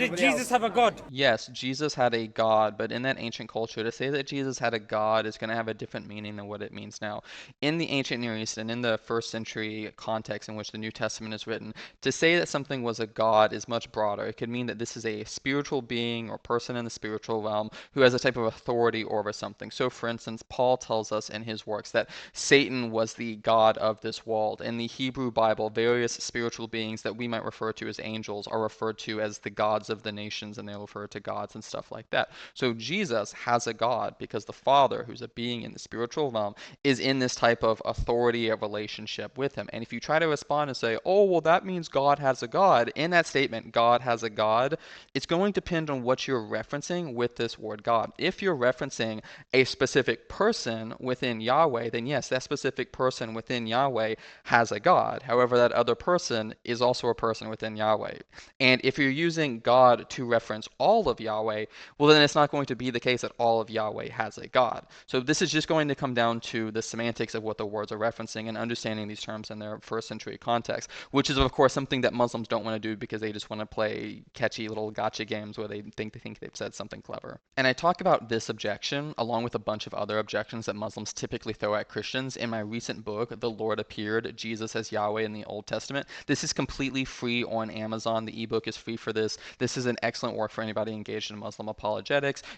Did Jesus have a God? Yes, Jesus had a God, but in that ancient culture, to say that Jesus had a God is going to have a different meaning than what it means now. In the ancient Near East and in the first century context in which the New Testament is written, to say that something was a God is much broader. It could mean that this is a spiritual being or person in the spiritual realm who has a type of authority over something. So, for instance, Paul tells us in his works that Satan was the God of this world. In the Hebrew Bible, various spiritual beings that we might refer to as angels are referred to as the gods of the nations, and they refer to gods and stuff like that. So Jesus has a God because the Father, who's a being in the spiritual realm, is in this type of authority of relationship with him. And if you try to respond and say, oh, well, that means God has a God, in that statement, God has a God, it's going to depend on what you're referencing with this word God. If you're referencing a specific person within Yahweh, then yes, that specific person within Yahweh has a God. However, that other person is also a person within Yahweh. And if you're using God to reference all of Yahweh, well, then it's not going to be the case that all of Yahweh has a God. So this is just going to come down to the semantics of what the words are referencing and understanding these terms in their first century context, which is, of course, something that Muslims don't want to do because they just want to play catchy little gotcha games where they think they've said something clever. And I talk about this objection along with a bunch of other objections that Muslims typically throw at Christians in my recent book, The Lord Appeared, Jesus as Yahweh in the Old Testament. This is completely free on Amazon. The ebook is free for this. This is an excellent work for anybody engaged in Muslim apologetics.